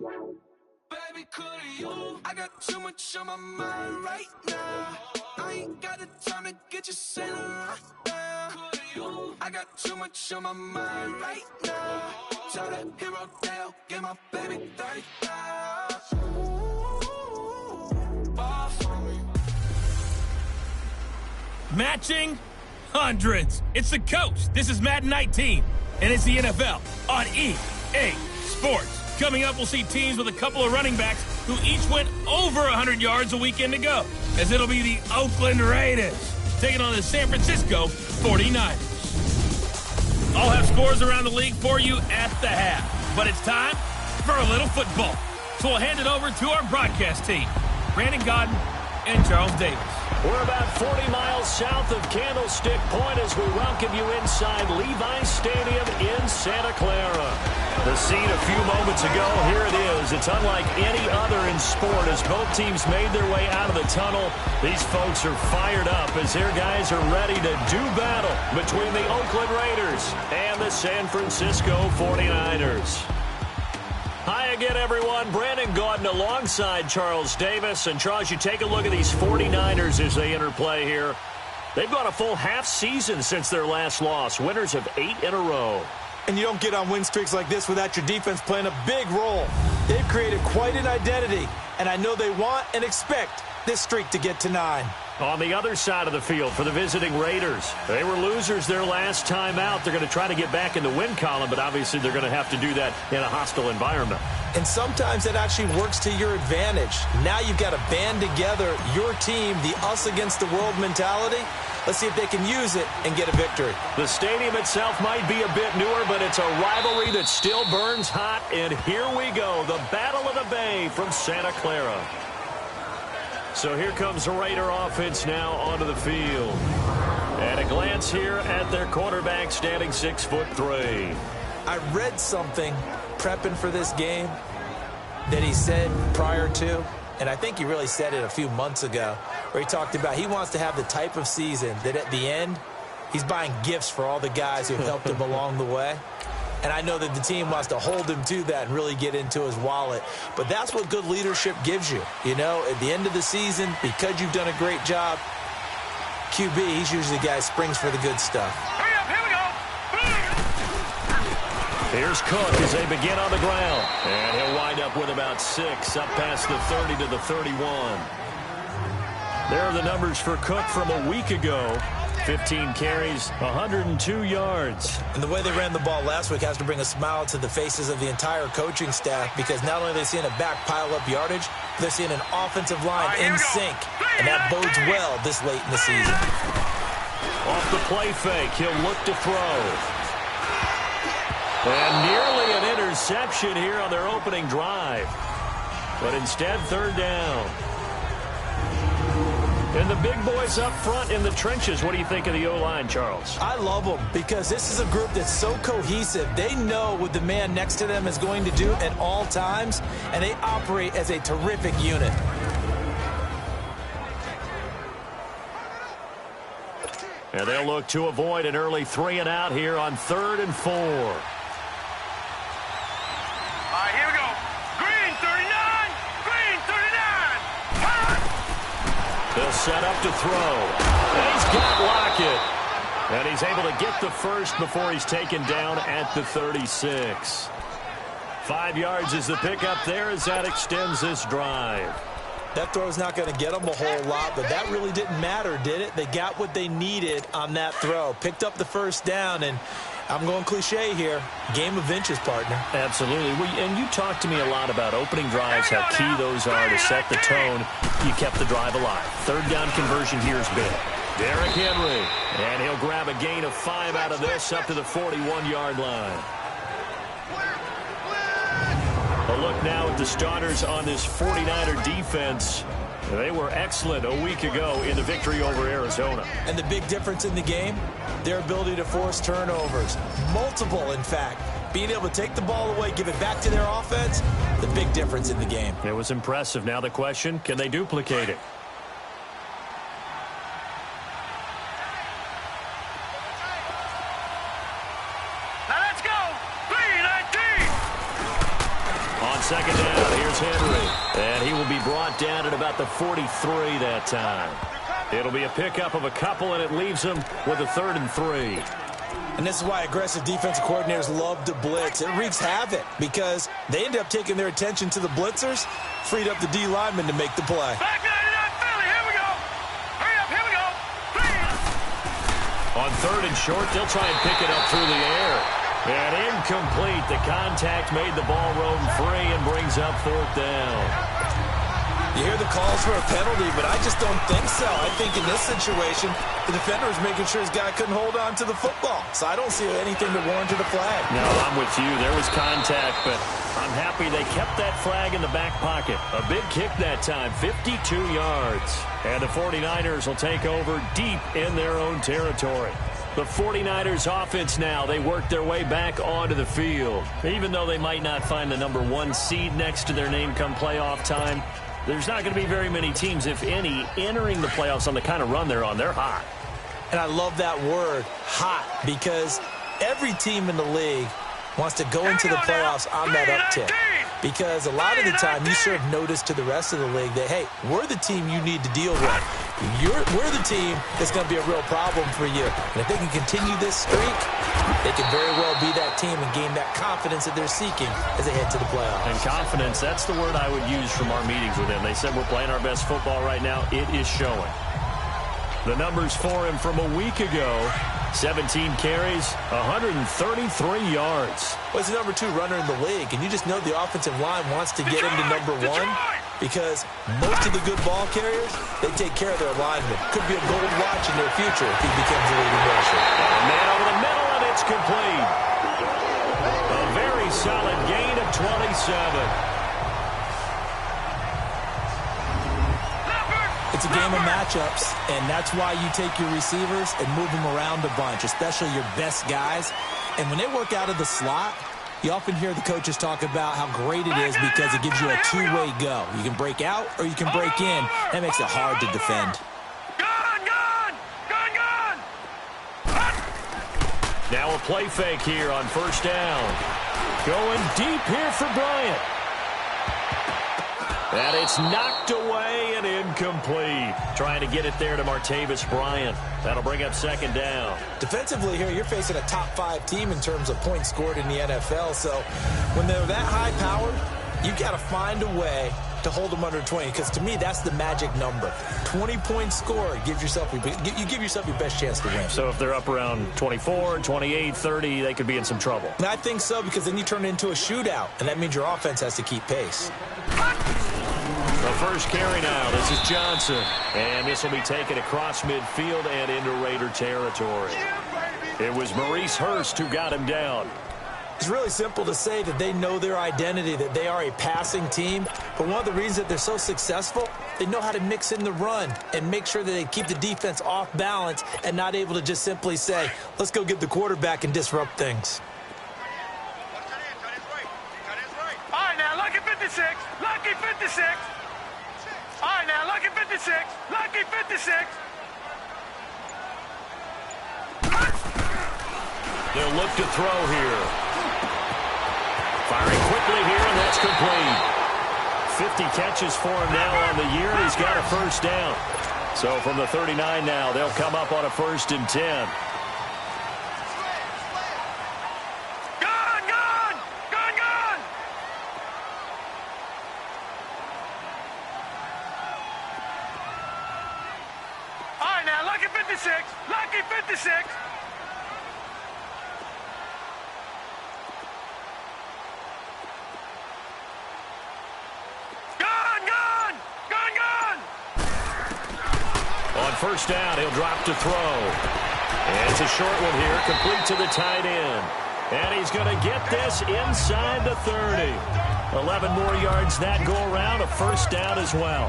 Baby, could you? I got too much on my mind right now. I ain't got the time to get you sailing right now. Could you? I got too much on my mind right now. Tell that hero Dale, get my baby 30,000. Ball for me. Matching hundreds. It's the coach. This is Madden 19, and it's the NFL on EA Sports. Coming up, we'll see teams with a couple of running backs who each went over 100 yards a weekend ago, as it'll be the Oakland Raiders taking on the San Francisco 49ers. I'll have scores around the league for you at the half, but it's time for a little football. So we'll hand it over to our broadcast team, Brandon Godden and Charles Davis. We're about 40 miles south of Candlestick Point as we welcome you inside Levi's Stadium in Santa Clara. The scene a few moments ago, here it is. It's unlike any other in sport as both teams made their way out of the tunnel. These folks are fired up as their guys are ready to do battle between the Oakland Raiders and the San Francisco 49ers. Hi again, everyone. Brandon Gaudin alongside Charles Davis. And, Charles, you take a look at these 49ers as they interplay here. They've gone a full half season since their last loss. Winners of 8 in a row. And you don't get on win streaks like this without your defense playing a big role. They've created quite an identity, and I know they want and expect this streak to get to 9. On the other side of the field for the visiting Raiders, they were losers their last time out. They're going to try to get back in the win column, but obviously they're going to have to do that in a hostile environment. And sometimes that actually works to your advantage. Now you've got to band together your team, the us against the world mentality. Let's see if they can use it and get a victory. The stadium itself might be a bit newer, but it's a rivalry that still burns hot. And here we go, the Battle of the Bay from Santa Clara. So here comes the Raider offense now onto the field. At a glance here at their quarterback standing 6'3". I read something prepping for this game that he said prior to, and I think he really said it a few months ago, where he talked about he wants to have the type of season that at the end, he's buying gifts for all the guys who have helped him along the way. And I know that the team wants to hold him to that and really get into his wallet. But that's what good leadership gives you. You know, at the end of the season, because you've done a great job, QB, he's usually the guy who springs for the good stuff. Hurry up, here we go. Here's Cook as they begin on the ground. And he'll wind up with about 6, up past the 30 to the 31. There are the numbers for Cook from a week ago. 15 carries, 102 yards. And the way they ran the ball last week has to bring a smile to the faces of the entire coaching staff, because not only are they seeing a back pile up yardage, they're seeing an offensive line in sync. And that bodes well this late in the season. Off the play fake, he'll look to throw. And nearly an interception here on their opening drive. But instead, 3rd down. And the big boys up front in the trenches. What do you think of the O-line, Charles? I love them because this is a group that's so cohesive. They know what the man next to them is going to do at all times, and they operate as a terrific unit. And they'll look to avoid an early 3 and out here on 3rd and 4. All right, here we go. Green 39. Green 39. They'll set up to throw. And he's got Lockett. And he's able to get the first before he's taken down at the 36. 5 yards is the pickup there as that extends this drive. That throw's not going to get them a whole lot, but that really didn't matter, did it? They got what they needed on that throw. Picked up the first down, and I'm going cliche here. Game of inches, partner. Absolutely. And you talked to me a lot about opening drives, how key those are to set the tone. You kept the drive alive. 3rd down conversion here is big. Derrick Henry. And he'll grab a gain of 5 out of this up to the 41-yard line. A look now at the starters on this 49er defense. They were excellent a week ago in the victory over Arizona. And the big difference in the game, their ability to force turnovers. Multiple, in fact. Being able to take the ball away, give it back to their offense, the big difference in the game. It was impressive. Now the question, can they duplicate it? second down. Here's Henry. And he will be brought down at about the 43 that time. It'll be a pickup of a couple, and it leaves him with a 3rd and 3. And this is why aggressive defensive coordinators love to blitz. It wreaks havoc because they end up taking their attention to the blitzers, freed up the D lineman to make the play. Back 99 Philly, here we go. Hurry up, here we go. On 3rd and short, they'll try and pick it up through the air. And incomplete. The contact made the ball roam free and brings up 4th down. You hear the calls for a penalty, but I just don't think so. I think in this situation, the defender was making sure his guy couldn't hold on to the football. So I don't see anything to warrant the flag. No, I'm with you. There was contact, but I'm happy they kept that flag in the back pocket. A big kick that time, 52 yards. And the 49ers will take over deep in their own territory. The 49ers offense now, they work their way back onto the field. Even though they might not find the number 1 seed next to their name come playoff time, there's not going to be very many teams, if any, entering the playoffs on the kind of run they're on. They're hot. And I love that word, hot, because every team in the league wants to go into the playoffs on that uptick. Because a lot of the time you serve notice to the rest of the league that, hey, we're the team you need to deal with. We're the team that's going to be a real problem for you. And if they can continue this streak, they can very well be that team and gain that confidence that they're seeking as they head to the playoffs. And confidence, that's the word I would use from our meetings with them. They said we're playing our best football right now. It is showing. The numbers for him from a week ago, 17 carries, 133 yards. Well, he's the number 2 runner in the league, and you just know the offensive line wants to get him to number 1 because most of the good ball carriers, they take care of their linemen. Could be a gold watch in their future if he becomes a leading rusher. A man over the middle, and it's complete. A very solid gain of 27. It's a game of matchups, and that's why you take your receivers and move them around a bunch, especially your best guys. And when they work out of the slot, you often hear the coaches talk about how great it is because it gives you a two-way go. You can break out or you can break in. That makes it hard to defend. Now a play fake here on 1st down. Going deep here for Bryant. And it's knocked away and incomplete. Trying to get it there to Martavis Bryant. That'll bring up 2nd down. Defensively here, you're facing a top 5 team in terms of points scored in the NFL. So when they're that high-powered, you've got to find a way to hold them under 20. Because to me, that's the magic number. 20 points scored, you give yourself your best chance to win. So if they're up around 24, 28, 30, they could be in some trouble. And I think so, because then you turn it into a shootout. And that means your offense has to keep pace. The first carry now. This is Johnson. And this will be taken across midfield and into Raider territory. It was Maurice Hurst who got him down. It's really simple to say that they know their identity, that they are a passing team. But one of the reasons that they're so successful, they know how to mix in the run and make sure that they keep the defense off balance and not able to just simply say, let's go get the quarterback and disrupt things. All right, now, lucky 56. Lucky 56. All right, now, lucky 56. Lucky 56. They'll look to throw here. Firing quickly here, and that's complete. 50 catches for him now on the year, and he's got a 1st down. So from the 39 now, they'll come up on a 1st and 10. Lucky 56. Lucky 56. Gone! On 1st down, he'll drop to throw. And it's a short one here, complete to the tight end. And he's going to get this inside the 30. 11 more yards that go around, a 1st down as well.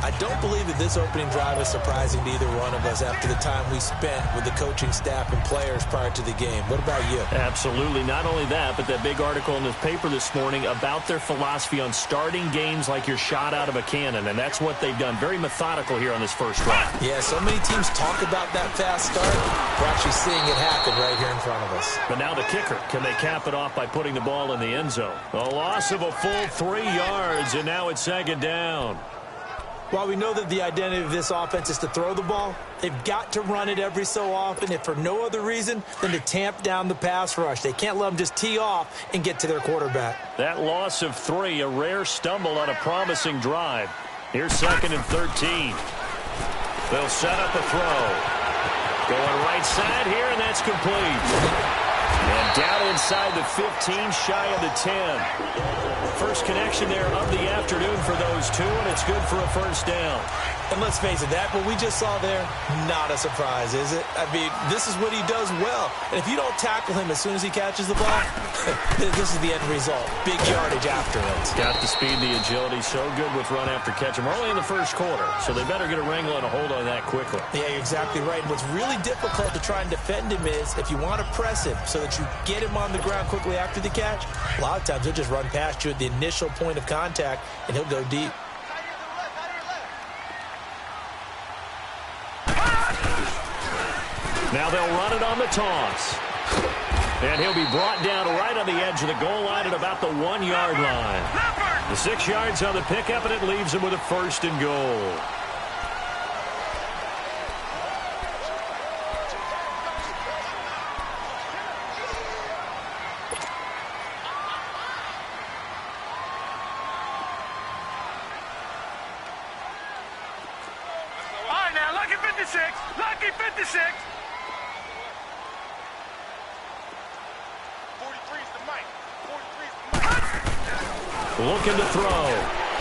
I don't believe that this opening drive is surprising to either one of us after the time we spent with the coaching staff and players prior to the game. What about you? Absolutely. Not only that, but that big article in the paper this morning about their philosophy on starting games like you're shot out of a cannon, and that's what they've done. Very methodical here on this first drive. Yeah, so many teams talk about that fast start. We're actually seeing it happen right here in front of us. But now the kicker. Can they cap it off by putting the ball in the end zone? A loss of a full 3 yards, and now it's second down. While we know that the identity of this offense is to throw the ball, they've got to run it every so often, if for no other reason than to tamp down the pass rush. They can't let them just tee off and get to their quarterback. That loss of 3, a rare stumble on a promising drive. Here's 2nd and 13. They'll set up a throw. Going right side here, and that's complete. And down inside the 15, shy of the 10. First connection there of the afternoon for those two, and it's good for a first down. And let's face it, that what we just saw there, not a surprise, is it? I mean, this is what he does well. And if you don't tackle him as soon as he catches the ball, this is the end result. Big yardage after it. Got the speed, the agility, so good with run after catch. We're only in the first quarter, so they better get a wrangle and a hold on that quickly. Yeah, you're exactly right. And what's really difficult to try and defend him is if you want to press him so that you get him on the ground quickly after the catch, a lot of times he'll just run past you at the initial point of contact, and he'll go deep. Now they'll run it on the toss. And he'll be brought down right on the edge of the goal line at about the 1-yard line. The 6 yards on the pickup, and it leaves him with a 1st and goal. All right, now, lucky 56. Lucky 56. 43's the mic. 43's the mic. Looking to throw.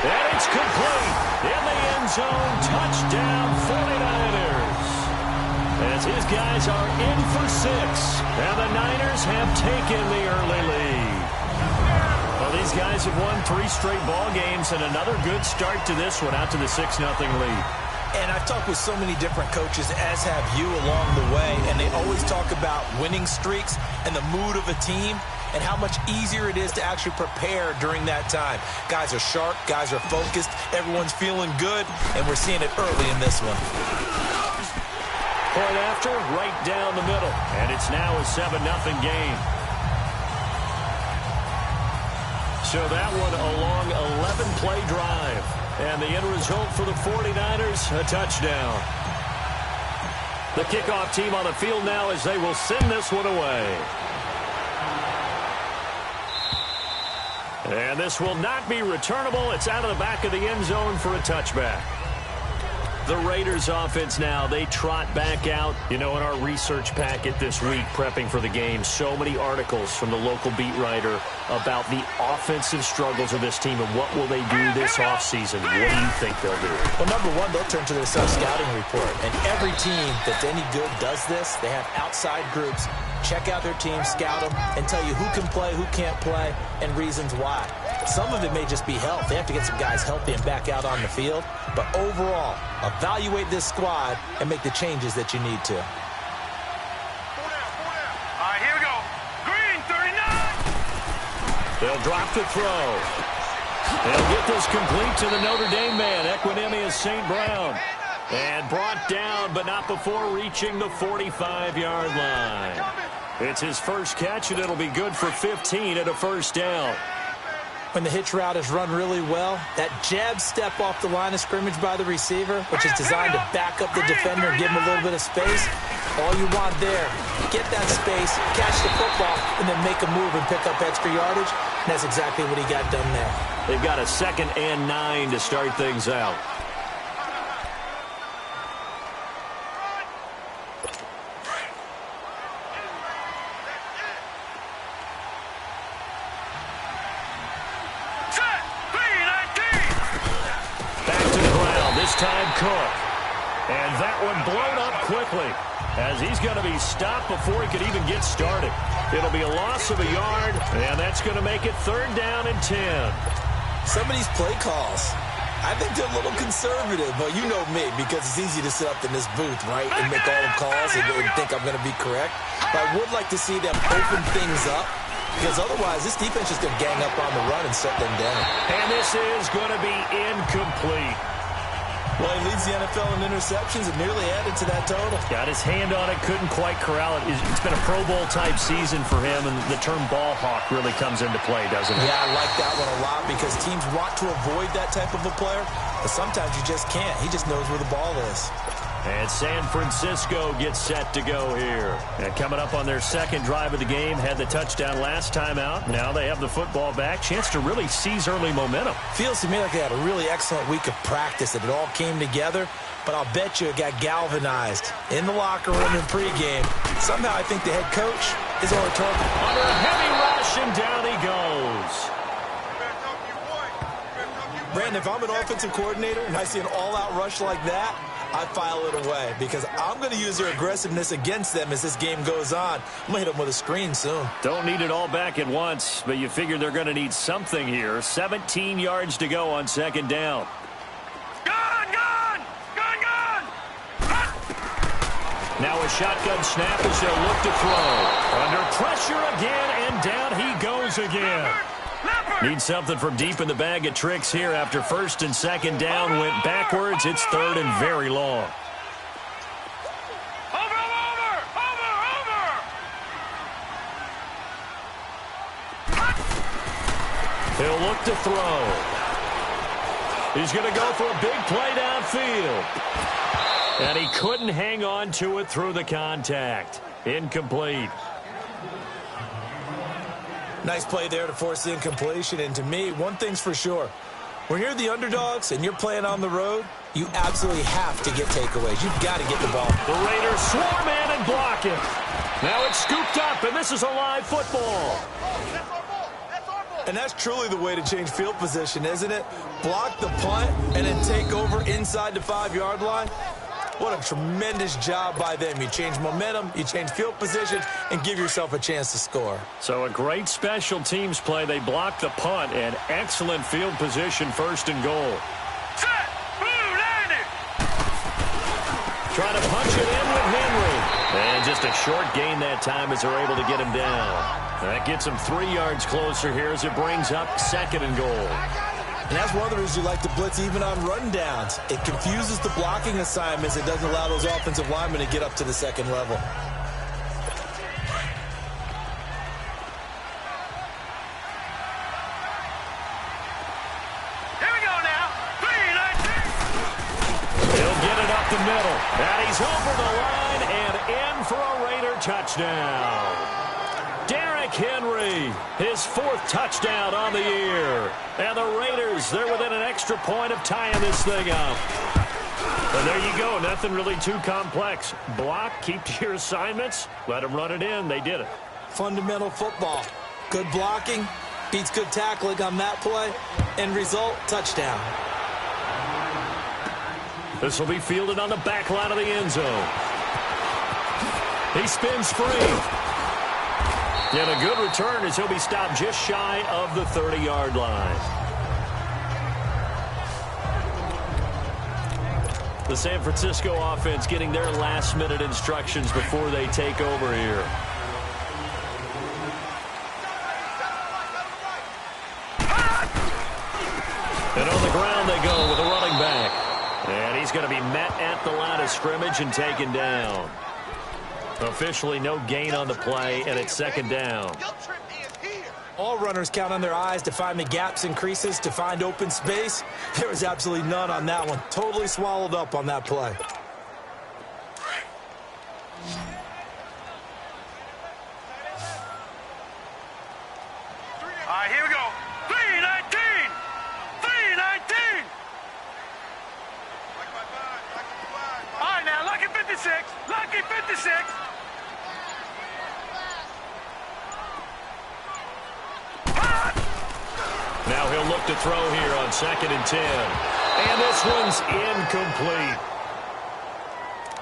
And it's complete. In the end zone. Touchdown 49ers. As his guys are in for 6. And the Niners have taken the early lead. Well, these guys have won 3 straight ball games and another good start to this one out to the 6-0 lead. And I've talked with so many different coaches, as have you along the way, and they always talk about winning streaks and the mood of a team and how much easier it is to actually prepare during that time. Guys are sharp, guys are focused, everyone's feeling good, and we're seeing it early in this one. Point after, right down the middle, and it's now a 7-0 game. So that one a long 11-play drive. And the end result for the 49ers, a touchdown. The kickoff team on the field now as they will send this one away. And this will not be returnable. It's out of the back of the end zone for a touchback. The Raiders offense now, they trot back out. You know, in our research packet this week, prepping for the game, so many articles from the local beat writer about the offensive struggles of this team and what will they do this offseason. What do you think they'll do? Well, number one, they'll turn to their self-scouting report. And every team that's any good does this. They have outside groups. Check out their team, scout them, and tell you who can play, who can't play, and reasons why. Some of it may just be health. They have to get some guys healthy and back out on the field. But overall, evaluate this squad and make the changes that you need to. All right, here we go. Green, 39. They'll drop the throw. They'll get this complete to the Notre Dame man, Equinemius St. Brown. And brought down, but not before reaching the 45-yard line. It's his first catch, and it'll be good for 15 at a first down. When the hitch route is run really well, that jab step off the line of scrimmage by the receiver, which is designed to back up the defender and give him a little bit of space, all you want there, get that space, catch the football, and then make a move and pick up extra yardage. And that's exactly what he got done there. They've got a 2nd and 9 to start things out. Time Cook. And that one blown up quickly as he's going to be stopped before he could even get started. It'll be a loss of a yard, and that's going to make it 3rd down and 10. Some of these play calls, I think they're a little conservative, but you know me, because it's easy to sit up in this booth, right, and make all the calls and think I'm going to be correct. But I would like to see them open things up, because otherwise this defense is going to gang up on the run and shut them down. And this is going to be incomplete. Well, he leads the NFL in interceptions and nearly added to that total. Got his hand on it, couldn't quite corral it. It's been a Pro Bowl-type season for him, and the term ball hawk really comes into play, doesn't it? Yeah, I like that one a lot because teams want to avoid that type of a player, but sometimes you just can't. He just knows where the ball is. And San Francisco gets set to go here. And coming up on their second drive of the game, had the touchdown last time out. Now they have the football back. Chance to really seize early momentum. Feels to me like they had a really excellent week of practice, that it all came together. But I'll bet you it got galvanized in the locker room in pregame. Somehow I think the head coach is oratorical. Under a heavy rush, and down he goes. Brandon, if I'm an offensive coordinator and I see an all-out rush like that, I file it away because I'm going to use their aggressiveness against them as this game goes on. I'm going to hit them with a screen soon. Don't need it all back at once, but you figure they're going to need something here. 17 yards to go on second down. Now a shotgun snap as they'll look to throw. Under pressure again, and down he goes again. Need something from deep in the bag of tricks here after first and second down went backwards. It's third and very long. He'll look to throw. He's going to go for a big play downfield. And he couldn't hang on to it through the contact. Incomplete. Nice play there to force the incompletion. And to me, one thing's for sure. When you're the underdogs and you're playing on the road, you absolutely have to get takeaways. You've got to get the ball. The Raiders swarm in and block it. Now it's scooped up, and this is a live football. And that's truly the way to change field position, isn't it? Block the punt and then take over inside the 5-yard line. What a tremendous job by them. You change momentum, you change field position, and give yourself a chance to score. So a great special teams play. They block the punt, and excellent field position, first and goal. Set! Blue landed! Trying to punch it in with Henry. And just a short gain that time as they're able to get him down. That gets him 3 yards closer here as it brings up second and goal. And that's one of the reasons you like to blitz even on rundowns. It confuses the blocking assignments. It doesn't allow those offensive linemen to get up to the second level. Here we go now. 3-19. He'll get it up the middle. And he's over the line and in for a Raider touchdown. Henry, his 4th touchdown on the year. And the Raiders, they're within an extra point of tying this thing up. And there you go. Nothing really too complex. Block, keep to your assignments, let them run it in. They did it. Fundamental football. Good blocking beats good tackling on that play. End result, touchdown. This will be fielded on the back line of the end zone. He spins free. And a good return as he'll be stopped just shy of the 30-yard line. The San Francisco offense getting their last-minute instructions before they take over here. And on the ground they go with a running back. And he's going to be met at the line of scrimmage and taken down. Officially no gain on the play, and it's second down. All runners count on their eyes to find the gaps and creases, to find open space. There was absolutely none on that one. Totally swallowed up on that play. All right, here we go. 3-19. 3-19. All right, now, lucky 56. Lucky 56. Now he'll look to throw here on 2nd and 10. And this one's incomplete.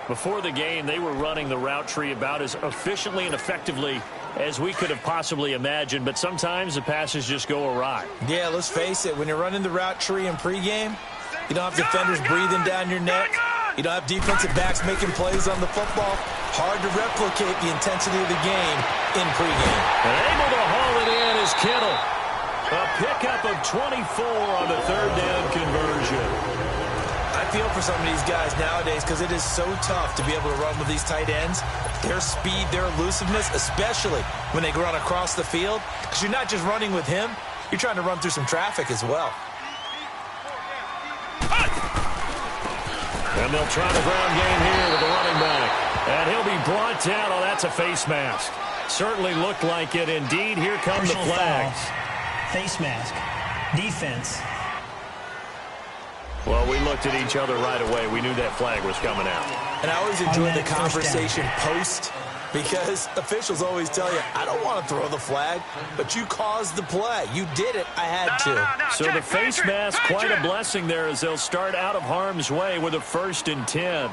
Before the game, they were running the route tree about as efficiently and effectively as we could have possibly imagined, but sometimes the passes just go awry. Yeah, let's face it. When you're running the route tree in pregame, You don't have defenders breathing down your neck. You don't have defensive backs making plays on the football. Hard to replicate the intensity of the game in pregame. And able to haul it in is Kittle. A pickup of 24 on the third down conversion. I feel for some of these guys nowadays because it is so tough to be able to run with these tight ends. Their speed, their elusiveness, especially when they run across the field. Because you're not just running with him, you're trying to run through some traffic as well. And they'll try the ground game here with the running back. And he'll be brought down. Oh, that's a face mask. Certainly looked like it. Indeed, here come the flags. Face mask. Defense. Well, we looked at each other right away. We knew that flag was coming out. And I always enjoy the conversation post because officials always tell you, I don't want to throw the flag, but you caused the play. You did it. I had to. So the face mask, quite a blessing there as they'll start out of harm's way with a 1st and 10.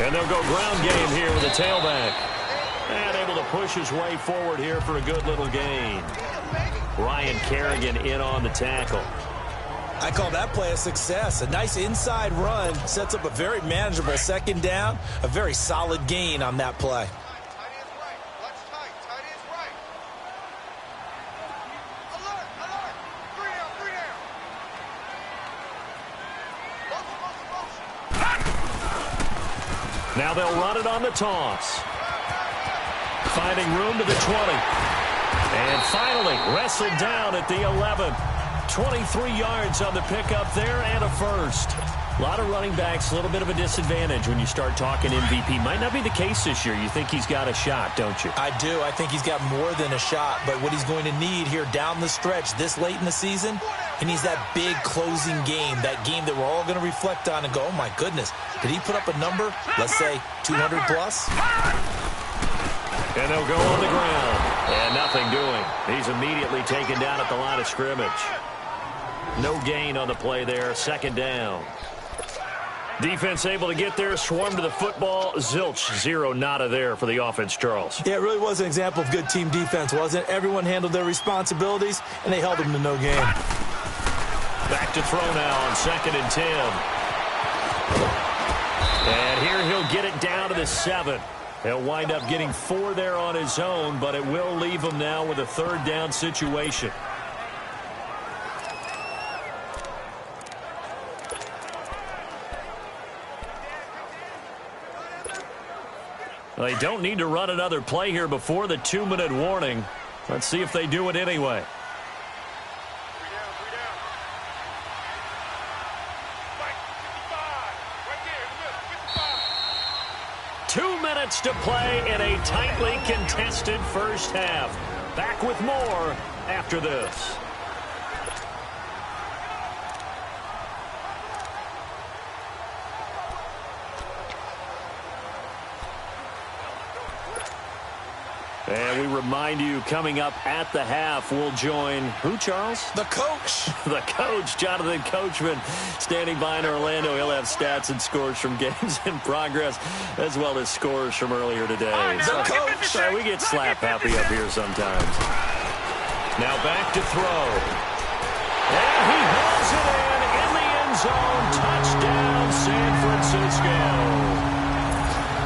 And they'll go ground game here with a tailback. And able to push his way forward here for a good little gain. Ryan Kerrigan in on the tackle. I call that play a success. A nice inside run sets up a very manageable 2nd down. A very solid gain on that play. Now they'll run it on the toss. Finding room to the 20. And finally wrestled down at the 11. 23 yards on the pickup there and a first. A lot of running backs, a little bit of a disadvantage when you start talking MVP. Might not be the case this year. You think he's got a shot, don't you? I do. I think he's got more than a shot. But what he's going to need here down the stretch this late in the season, he needs that big closing game, that game that we're all going to reflect on and go, oh, my goodness, did he put up a number, let's say 200 plus? And they'll go on the ground. And nothing doing. He's immediately taken down at the line of scrimmage. No gain on the play there. 2nd down. Defense able to get there, swarm to the football. Zilch, 0 nada there for the offense, Charles. Yeah, it really was an example of good team defense, wasn't it? Everyone handled their responsibilities, and they held them to no gain. Back to throw now on 2nd and 10. And here he'll get it down to the 7. He'll wind up getting 4 there on his own, but it will leave him now with a 3rd down situation. Well, they don't need to run another play here before the 2-minute warning. Let's see if they do it anyway. 2 minutes to play in a tightly contested first half. Back with more after this. And we remind you, coming up at the half, we'll join who, Charles? The coach. The coach, Jonathan Coachman, standing by in Orlando. He'll have stats and scores from games in progress, as well as scores from earlier today. The coach. Sorry, we get slap happy up here sometimes. Now back to throw. And he hauls it in the end zone. Touchdown, San Francisco.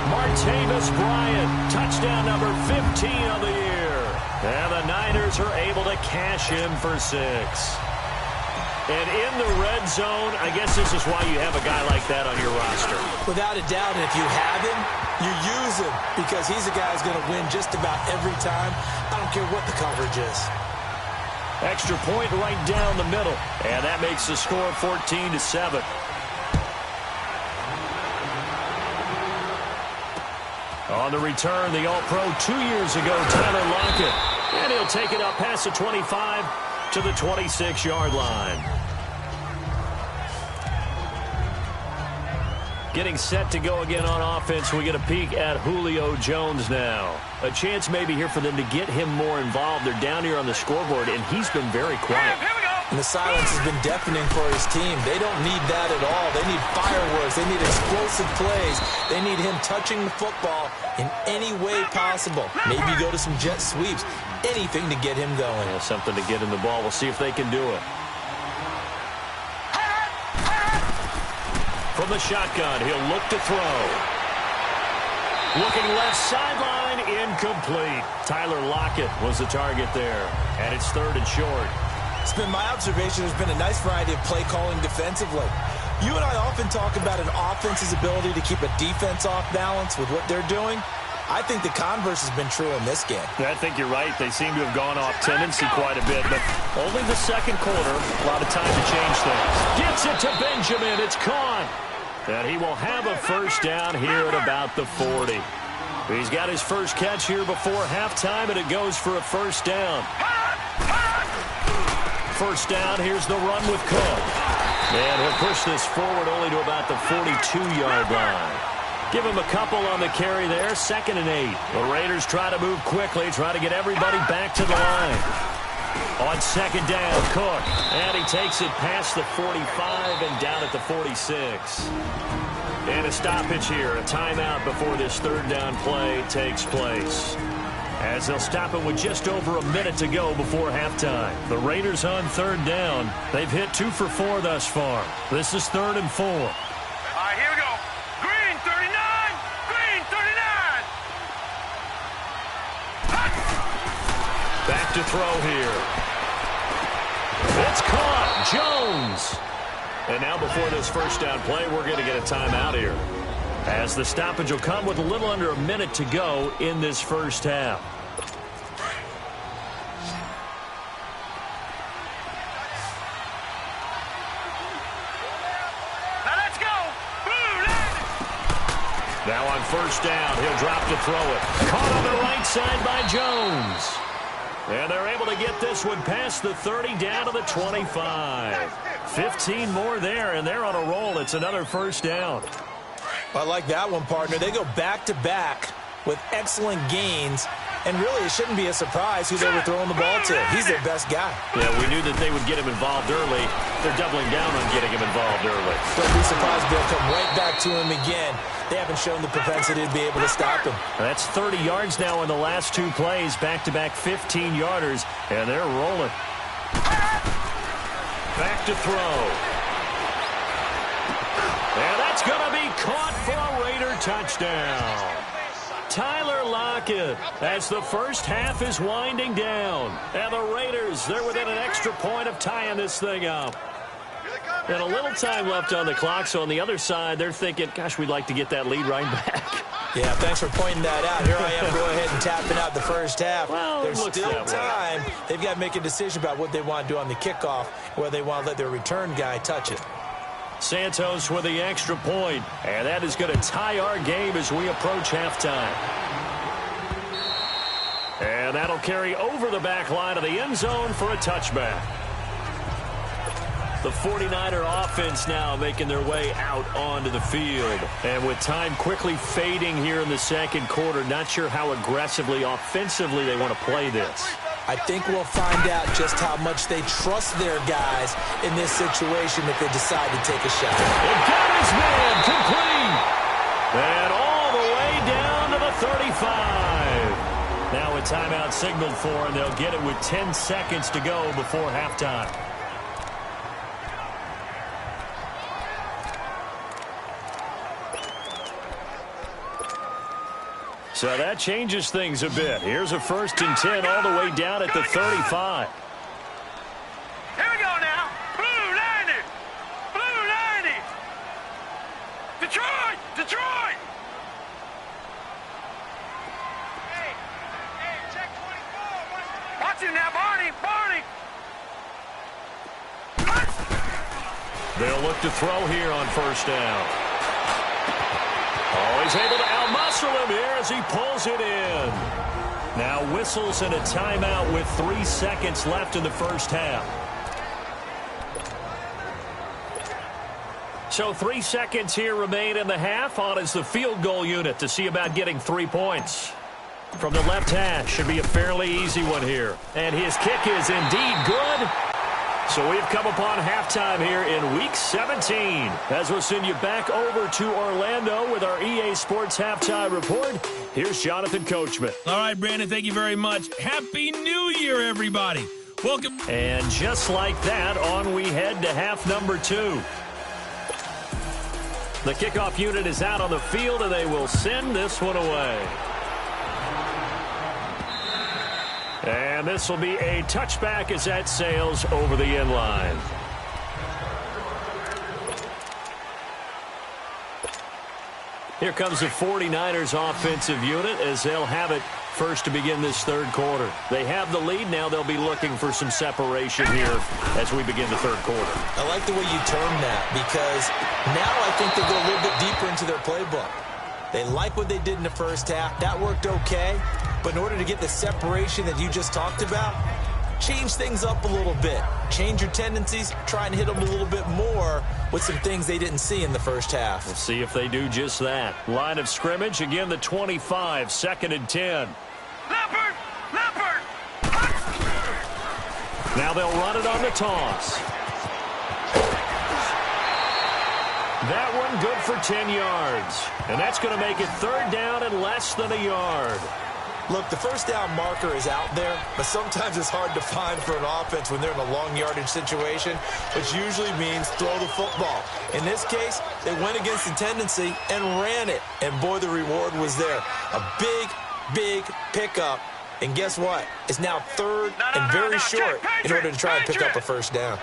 Martavis Bryant, touchdown number 15 of the year. And the Niners are able to cash in for 6. And in the red zone, I guess this is why you have a guy like that on your roster. Without a doubt, and if you have him, you use him because he's a guy who's going to win just about every time. I don't care what the coverage is. Extra point right down the middle. And that makes the score 14-7. On the return, the All-Pro 2 years ago, Tyler Lockett. And he'll take it up past the 25 to the 26-yard line. Getting set to go again on offense. We get a peek at Julio Jones now. A chance maybe here for them to get him more involved. They're down here on the scoreboard, and he's been very quiet. And the silence has been deafening for his team. They don't need that at all. They need fireworks. They need explosive plays. They need him touching the football in any way possible. Maybe go to some jet sweeps. Anything to get him going. Yeah, something to get him the ball. We'll see if they can do it. from the shotgun. He'll look to throw. Looking left sideline, incomplete. Tyler Lockett was the target there, and it's 3rd and short. It's been my observation there's been a nice variety of play calling defensively. You and I often talk about an offense's ability to keep a defense off balance with what they're doing. I think the converse has been true in this game. I think you're right. They seem to have gone off tendency quite a bit, but only the second quarter. A lot of time to change things. Gets it to Benjamin. It's caught. And he will have a first down here at about the 40. He's got his first catch here before halftime, and it goes for a first down. First down, here's the run with Cook. And he'll push this forward only to about the 42-yard line. Give him a couple on the carry there, 2nd and 8. The Raiders try to move quickly, try to get everybody back to the line. On 2nd down, Cook. And he takes it past the 45 and down at the 46. And a stoppage here, a timeout before this 3rd down play takes place. As they'll stop it with just over a minute to go before halftime. The Raiders on 3rd down. They've hit 2 for 4 thus far. This is 3rd and 4. All right, here we go. Green 39. Green 39. Back to throw here. It's caught. Jones. And now before this first down play, we're going to get a timeout here. As the stoppage will come with a little under a minute to go in this first half. Now let's go. Now on first down, he'll drop to throw it. Caught on the right side by Jones. And they're able to get this one past the 30 down to the 25. 15 more there, and they're on a roll. It's another first down. I like that one, partner. They go back-to-back with excellent gains, and really it shouldn't be a surprise who they were throwing the ball to. He's their best guy. Yeah, we knew that they would get him involved early. They're doubling down on getting him involved early. Don't be surprised they'll come right back to him again. They haven't shown the propensity to be able to stop him. That's 30 yards now in the last 2 plays, back-to-back 15-yarders, and they're rolling. Back to throw. And that's going to be caught for a Raider touchdown. Tyler Lockett as the first half is winding down. And the Raiders, they're within an extra point of tying this thing up. And a little time left on the clock, so on the other side, they're thinking, gosh, we'd like to get that lead right back. Yeah, thanks for pointing that out. Here I am go ahead and tapping out the first half. Well, there's still time. They've got to make a decision about what they want to do on the kickoff, whether they want to let their return guy touch it. Santos with the extra point, and that is going to tie our game as we approach halftime. And that'll carry over the back line of the end zone for a touchback. The 49er offense now making their way out onto the field. And with time quickly fading here in the second quarter, not sure how aggressively, offensively they want to play this. I think we'll find out just how much they trust their guys in this situation if they decide to take a shot. It got his man complete. And all the way down to the 35. Now a timeout signaled for, and they'll get it with 10 seconds to go before halftime. So that changes things a bit. Here's a 1st and 10 all the way down at the 35. Here we go now. Blue 90. Blue 90. Detroit. Detroit. Hey, check 24. Watch him now, Barney. Barney. They'll look to throw here on first down. Oh, he's able to out-muscle him here as he pulls it in. Now whistles and a timeout with 3 seconds left in the first half. So 3 seconds here remain in the half. On is the field goal unit to see about getting 3 points. From the left hash, should be a fairly easy one here. And his kick is indeed good. So we've come upon halftime here in Week 17. As we'll send you back over to Orlando with our EA Sports Halftime Report, here's Jonathan Coachman. All right, Brandon, thank you very much. Happy New Year, everybody. Welcome. And just like that, on we head to half number 2. The kickoff unit is out on the field, and they will send this one away. And this will be a touchback as that sails over the end line. Here comes the 49ers offensive unit as they'll have it first to begin this third quarter. They have the lead. Now they'll be looking for some separation here as we begin the third quarter. I like the way you term that because now I think they go a little bit deeper into their playbook. They like what they did in the first half. That worked okay. But in order to get the separation that you just talked about, change things up a little bit. Change your tendencies. Try and hit them a little bit more with some things they didn't see in the first half. We'll see if they do just that. Line of scrimmage, again the 25, 2nd and 10. Leopard! Leopard! Now they'll run it on the toss. That one good for 10 yards. And that's going to make it third down and less than a yard. Look, the first down marker is out there, but sometimes it's hard to find for an offense when they're in a long yardage situation, which usually means throw the football. In this case, they went against the tendency and ran it. And boy, the reward was there. A big, big pickup. And guess what? It's now third and very short in order to try and pick up a first down.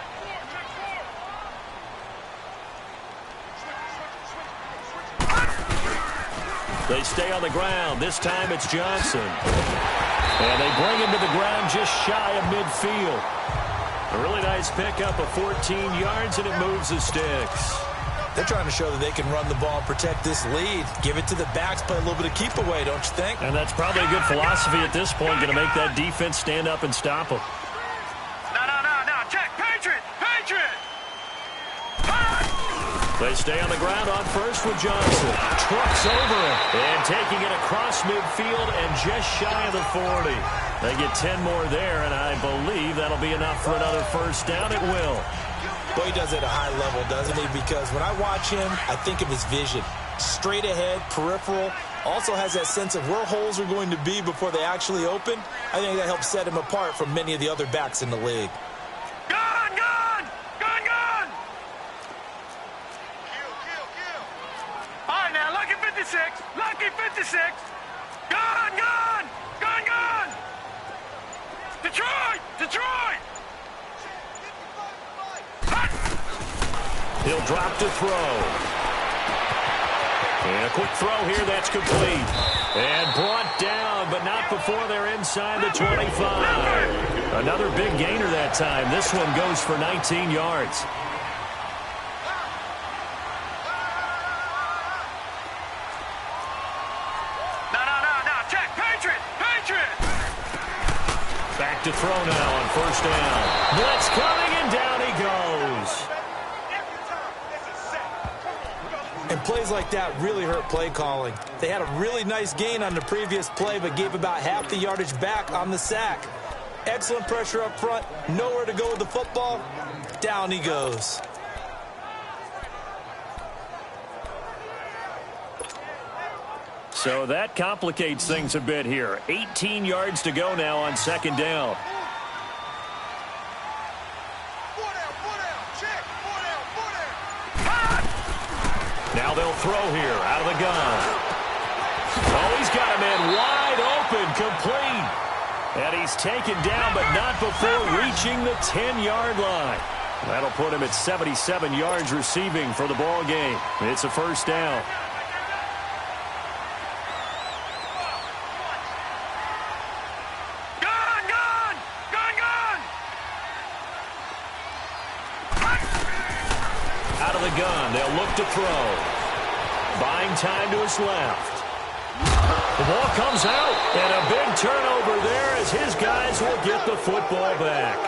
They stay on the ground. This time it's Johnson. And they bring him to the ground just shy of midfield. A really nice pickup of 14 yards, and it moves the sticks. They're trying to show that they can run the ball and protect this lead. Give it to the backs, play a little bit of keep away, don't you think? And that's probably a good philosophy at this point, going to make that defense stand up and stop them. No. Check. Patriot! Patriot! They stay on the ground on first with Johnson. Trucks over it. And taking it across midfield and just shy of the 40. They get 10 more there, and I believe that'll be enough for another first down. It will. Boy, he does it at a high level, doesn't he? Because when I watch him, I think of his vision. Straight ahead, peripheral. Also has that sense of where holes are going to be before they actually open. I think that helps set him apart from many of the other backs in the league. Gun! Gun! Gun! Gun! All right, now, lucky 56. Lucky 56. Gun! Gun! Gun! Gun! Detroit! Detroit! He'll drop to throw. And a quick throw here, that's complete. And brought down, but not before they're inside the 25. Another big gainer that time. This one goes for 19 yards. No. Check. Patriot! Patriot! Back to throw now on first down. Blitz coming, and down he goes. And plays like that really hurt play calling. They had a really nice gain on the previous play, but gave about half the yardage back on the sack. Excellent pressure up front. Nowhere to go with the football. Down he goes. So that complicates things a bit here. 18 yards to go now on second down. Now they'll throw here out of the gun. Oh, he's got a man wide open, complete. And he's taken down, but not before reaching the 10-yard line. That'll put him at 77 yards receiving for the ball game. It's a first down. Gun! Gun! Gun! Gun! Out of the gun, they'll look to throw. Buying time to his left. The ball comes out, and a big turnover there as his guys will get the football back.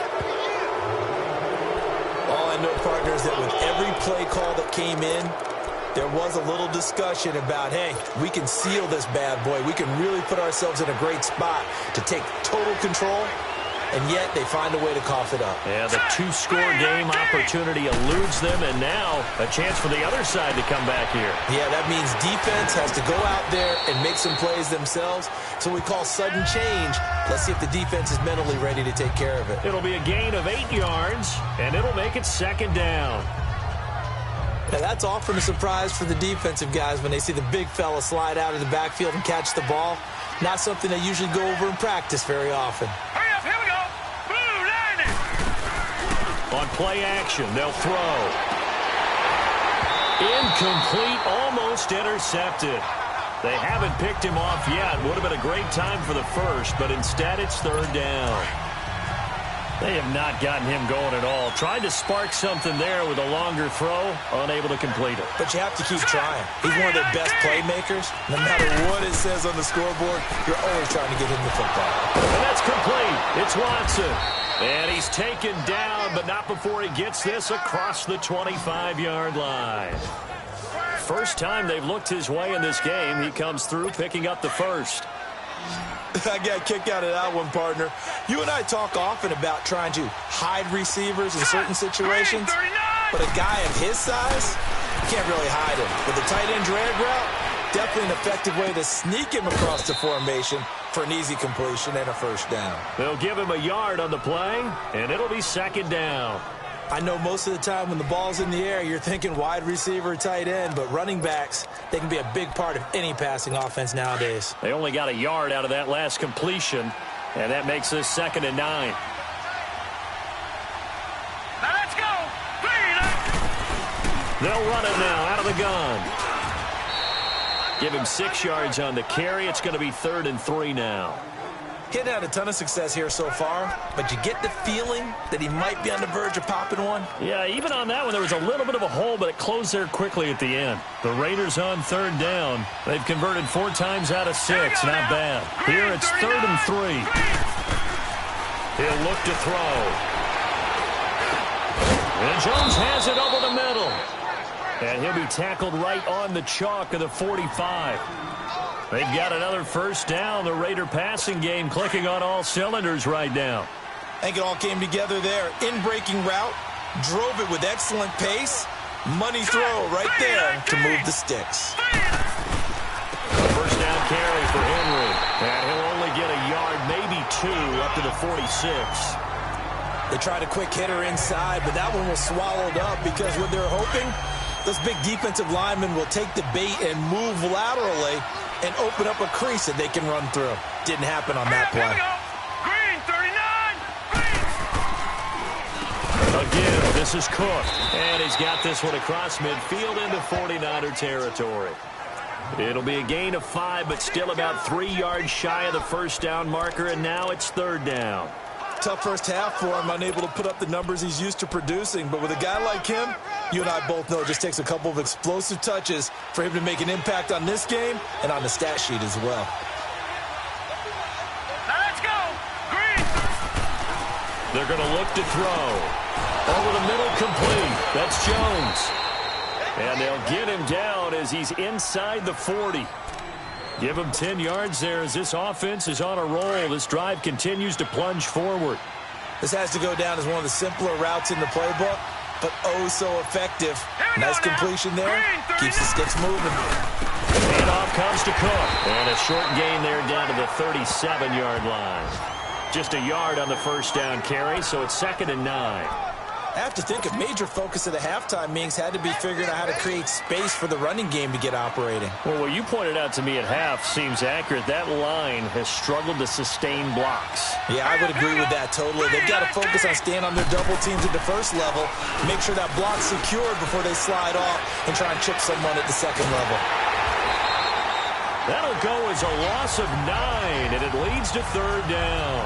All I know, partner, is that with every play call that came in, there was a little discussion about, hey, we can seal this bad boy. We can really put ourselves in a great spot to take total control, and yet they find a way to cough it up. Yeah, the two-score game opportunity eludes them, and now a chance for the other side to come back here. Yeah, that means defense has to go out there and make some plays themselves. So we call sudden change. Let's see if the defense is mentally ready to take care of it. It'll be a gain of 8 yards, and it'll make it second down. Now, that's often a surprise for the defensive guys when they see the big fella slide out of the backfield and catch the ball. Not something they usually go over in practice very often. Hurry up, here we go. Blue, line it. On play action, they'll throw. Incomplete, almost intercepted. They haven't picked him off yet. Would have been a great time for the first, but instead it's third down. They have not gotten him going at all. Tried to spark something there with a longer throw, unable to complete it. But you have to keep trying. He's one of their best playmakers. No matter what it says on the scoreboard, you're always trying to get him the football. And that's complete. It's Watson. And he's taken down, but not before he gets this across the 25-yard line. First time they've looked his way in this game. He comes through picking up the first. I got a kick out of that one, partner. You and I talk often about trying to hide receivers in certain situations, but a guy of his size, you can't really hide him. With the tight end drag route, definitely an effective way to sneak him across the formation for an easy completion and a first down. They'll give him a yard on the play, and it'll be second down. I know most of the time when the ball's in the air, you're thinking wide receiver, tight end, but running backs, they can be a big part of any passing offense nowadays. They only got a yard out of that last completion, and that makes this 2nd and 9. Now let's go. They'll run it now out of the gun. Give him 6 yards on the carry. It's going to be 3rd and 3 now. He's had a ton of success here so far, but you get the feeling that he might be on the verge of popping one. Yeah, even on that one, there was a little bit of a hole, but it closed there quickly at the end. The Raiders on 3rd down. They've converted 4 times out of 6. Not bad. Here it's 3rd and 3. He'll look to throw. And Jones has it over the middle. And he'll be tackled right on the chalk of the 45. They've got another first down. The Raider passing game clicking on all cylinders right now. I think it all came together there. In-breaking route, drove it with excellent pace. Money throw right there to move the sticks. First down carry for Henry. And he'll only get a yard, maybe 2, up to the 46. They tried a quick hitter inside, but that one was swallowed up because what they're hoping, those big defensive linemen will take the bait and move laterally and open up a crease that they can run through. Didn't happen on that play. Green, 39. Again, this is Cook. And he's got this one across midfield into 49er territory. It'll be a gain of 5, but still about 3 yards shy of the first down marker, and now it's 3rd down. Tough first half for him, unable to put up the numbers he's used to producing. But with a guy like him, you and I both know it just takes a couple of explosive touches for him to make an impact on this game and on the stat sheet as well. Now let's go. Green. They're going to look to throw. Over the middle, complete. That's Jones. And they'll get him down as he's inside the 40. Give him 10 yards there as this offense is on a roll. This drive continues to plunge forward. This has to go down as one of the simpler routes in the playbook, but oh so effective. Nice completion there. Keeps the sticks moving. And off comes to Cook. And a short gain there down to the 37-yard line. Just a yard on the first down carry, so it's 2nd and 9. I have to think a major focus of the halftime meetings had to be figuring out how to create space for the running game to get operating. Well, what you pointed out to me at half seems accurate. That line has struggled to sustain blocks. Yeah, I would agree with that totally. They've got to focus on staying on their double teams at the first level, make sure that block's secured before they slide off and try and chip someone at the second level. That'll go as a loss of 9, and it leads to 3rd down.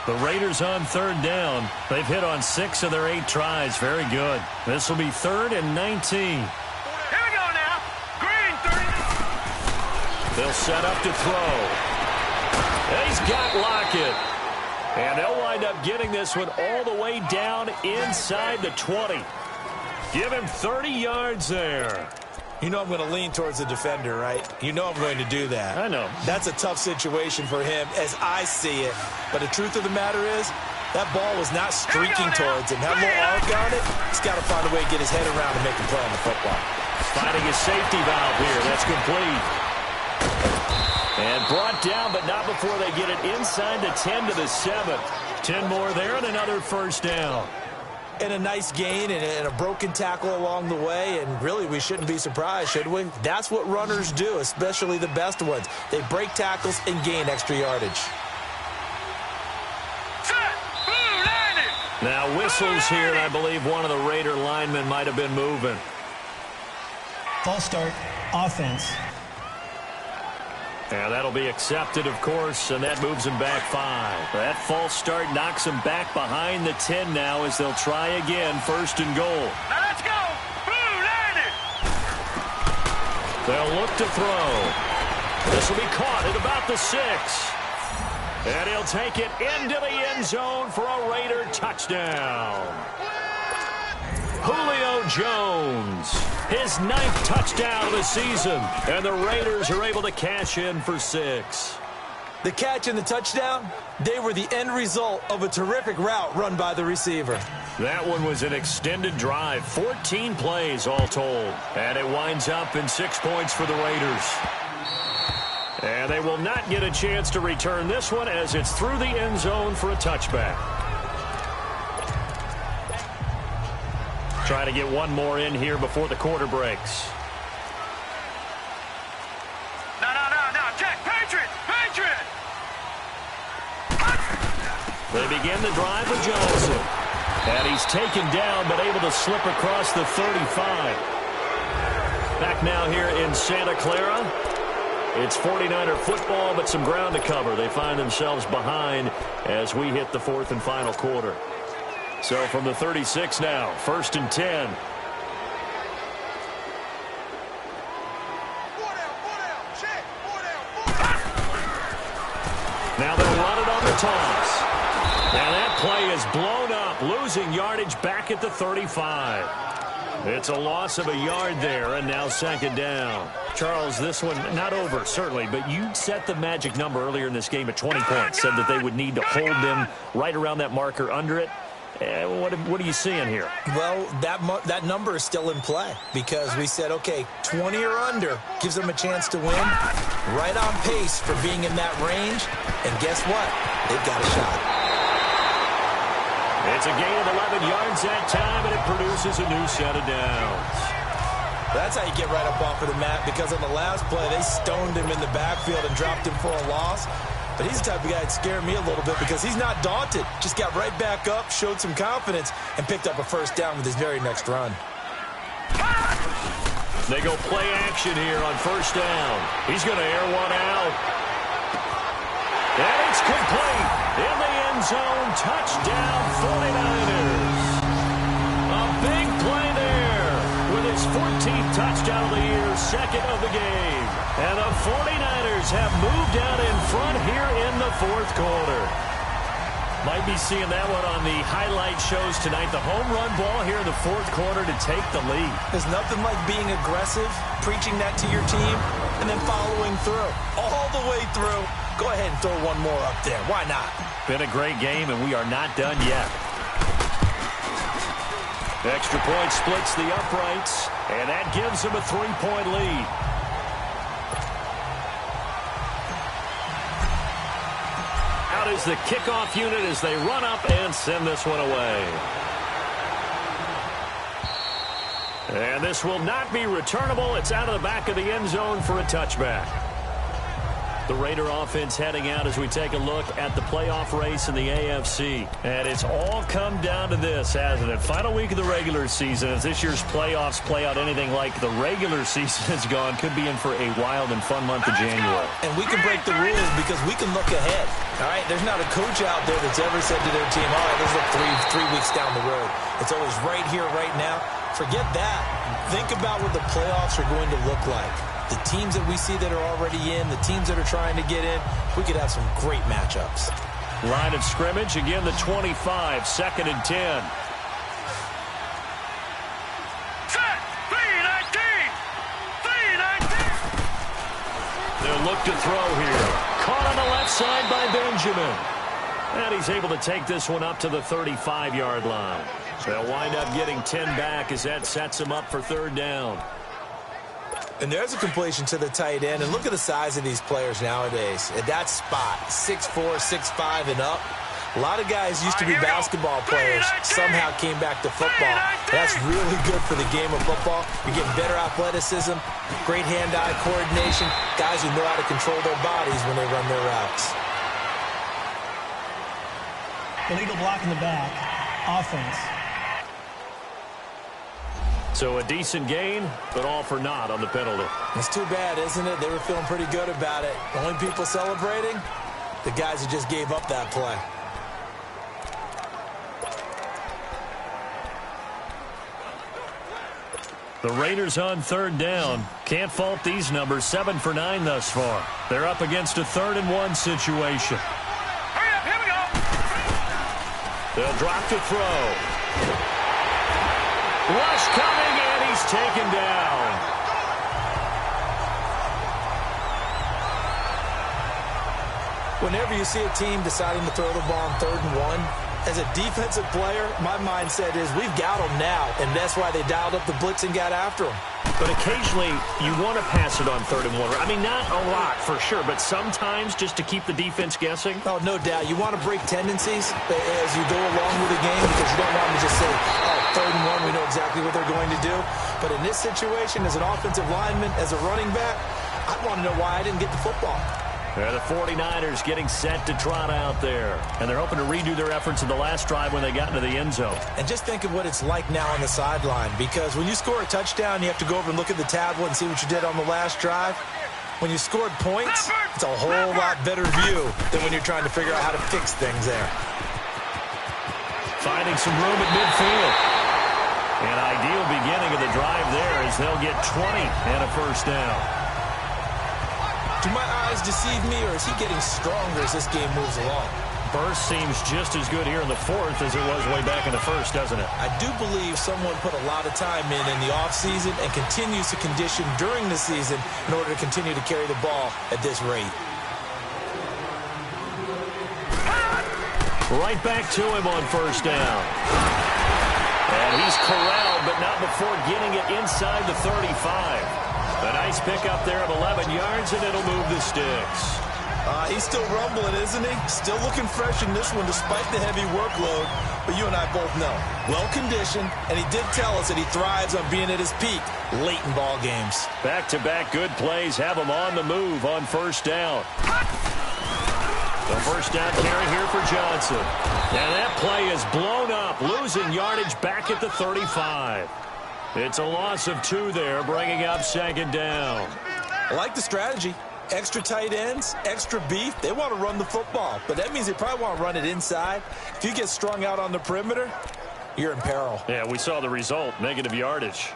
The Raiders on 3rd down. They've hit on 6 of their 8 tries. Very good. This will be 3rd and 19. Here we go now. Green, 39. They'll set up to throw. He's got Lockett. And they'll wind up getting this one all the way down inside the 20. Give him 30 yards there. You know I'm going to lean towards the defender, right? You know I'm going to do that. I know. That's a tough situation for him as I see it. But the truth of the matter is, that ball was not streaking towards him. Had a little arc on it. He's got to find a way to get his head around and make a play on the football. Finding his safety valve here. That's complete. And brought down, but not before they get it inside the 10 to the 7. 10 more there and another first down. And a nice gain and a broken tackle along the way, and really we shouldn't be surprised, should we? That's what runners do, especially the best ones. They break tackles and gain extra yardage. Now whistles here, and I believe one of the Raider linemen might have been moving. False start, offense. And that'll be accepted, of course, and that moves him back 5. That false start knocks him back behind the 10 now as they'll try again, first and goal. Now let's go! They'll look to throw. This will be caught at about the 6. And he'll take it into the end zone for a Raider touchdown. Julio Jones, his 9th touchdown of the season, and the Raiders are able to cash in for 6. The catch and the touchdown, they were the end result of a terrific route run by the receiver. That one was an extended drive, 14 plays all told, and it winds up in 6 points for the Raiders. And they will not get a chance to return this one as it's through the end zone for a touchback. Try to get one more in here before the quarter breaks. No, Jack, Patriot! They begin the drive with Johnson. And he's taken down but able to slip across the 35. Back now here in Santa Clara. It's 49er football, but some ground to cover. They find themselves behind as we hit the 4th and final quarter. So from the 36 now, 1st and 10. Now they'll run it on the toss. Now that play is blown up, losing yardage back at the 35. It's a loss of a yard there, and now 2nd down. Charles, this one not over, certainly, but you set the magic number earlier in this game at 20 points, said that they would need to hold them right around that marker under it. What are you seeing here? Well, that number is still in play because we said, okay, 20 or under gives them a chance to win. Right on pace for being in that range. And guess what? They've got a shot. It's a gain of 11 yards that time, and it produces a new set of downs. That's how you get right up off of the mat, because on the last play, they stoned him in the backfield and dropped him for a loss. But he's the type of guy that scared me a little bit because he's not daunted. Just got right back up, showed some confidence, and picked up a first down with his very next run. They go play action here on 1st down. He's going to air one out. And it's complete. In the end zone, touchdown 49ers. A big play there with his 14th touchdown of the year, 2nd of the game. And the 49ers have moved out in front here in the 4th quarter. Might be seeing that one on the highlight shows tonight. The home run ball here in the 4th quarter to take the lead. There's nothing like being aggressive, preaching that to your team, and then following through. All the way through. Go ahead and throw one more up there. Why not? Been a great game, and we are not done yet. Extra point splits the uprights, and that gives them a 3-point lead. Out is the kickoff unit as they run up and send this one away. And this will not be returnable. It's out of the back of the end zone for a touchback. The Raider offense heading out as we take a look at the playoff race in the AFC. And it's all come down to this, hasn't it? Final week of the regular season. As this year's playoffs play out anything like the regular season has gone, could be in for a wild and fun month of January. And we can break the rules because we can look ahead. All right, there's not a coach out there that's ever said to their team, all right, let's look three weeks down the road. It's always right here, right now. Forget that. Think about what the playoffs are going to look like. The teams that we see that are already in, the teams that are trying to get in, we could have some great matchups. Line of scrimmage, again the 25, 2nd and 10. Set! 3-19! 3-19! They'll look to throw here. Caught on the left side by Benjamin. And he's able to take this one up to the 35-yard line. They'll wind up getting 10 back as that sets him up for 3rd down. And there's a completion to the tight end. And look at the size of these players nowadays. At that spot, 6'4", 6'5", and up. A lot of guys used to be basketball players, somehow came back to football. That's really good for the game of football. You're getting better athleticism, great hand-eye coordination, guys who know how to control their bodies when they run their routes. Illegal block in the back. Offense. So a decent gain, but all for naught on the penalty. It's too bad, isn't it? They were feeling pretty good about it. The only people celebrating, the guys who just gave up that play. The Raiders on third down. Can't fault these numbers. 7 for 9 thus far. They're up against a 3rd-and-1 situation. Hurry up, here we go. They'll drop to throw. Rush coming, and he's taken down. Whenever you see a team deciding to throw the ball on 3rd and 1, as a defensive player, my mindset is we've got them now, and that's why they dialed up the blitz and got after them. But occasionally, you want to pass it on 3rd and 1. I mean, not a lot for sure, but sometimes just to keep the defense guessing. Oh, no doubt. You want to break tendencies as you go along with the game because you don't want them to just say, oh, 3rd and 1, we know exactly what they're going to do. But in this situation, as an offensive lineman, as a running back, I want to know why I didn't get the football. They're the 49ers getting set to trot out there. And they're hoping to redo their efforts in the last drive when they got into the end zone. And just think of what it's like now on the sideline, because when you score a touchdown, you have to go over and look at the tablet and see what you did on the last drive. When you scored points, it's a whole lot better view than when you're trying to figure out how to fix things there. Finding some room at midfield. An ideal beginning of the drive there as they'll get 20 and a first down. Do my eyes deceive me, or is he getting stronger as this game moves along? Burst seems just as good here in the 4th as it was way back in the 1st, doesn't it? I do believe someone put a lot of time in the offseason and continues to condition during the season in order to continue to carry the ball at this rate. Right back to him on first down. And he's corralled, but not before getting it inside the 35. A nice pickup there of 11 yards, and it'll move the sticks. He's still rumbling, isn't he? Still looking fresh in this one despite the heavy workload. But you and I both know, well-conditioned, and he did tell us that he thrives on being at his peak late in ball games. Back-to-back good plays have him on the move on first down. The first down carry here for Johnson. And that play is blown up, losing yardage back at the 35. It's a loss of 2 there, bringing up 2nd down. I like the strategy. Extra tight ends, extra beef. They want to run the football, but that means they probably want to run it inside. If you get strung out on the perimeter, you're in peril. Yeah, we saw the result, negative yardage.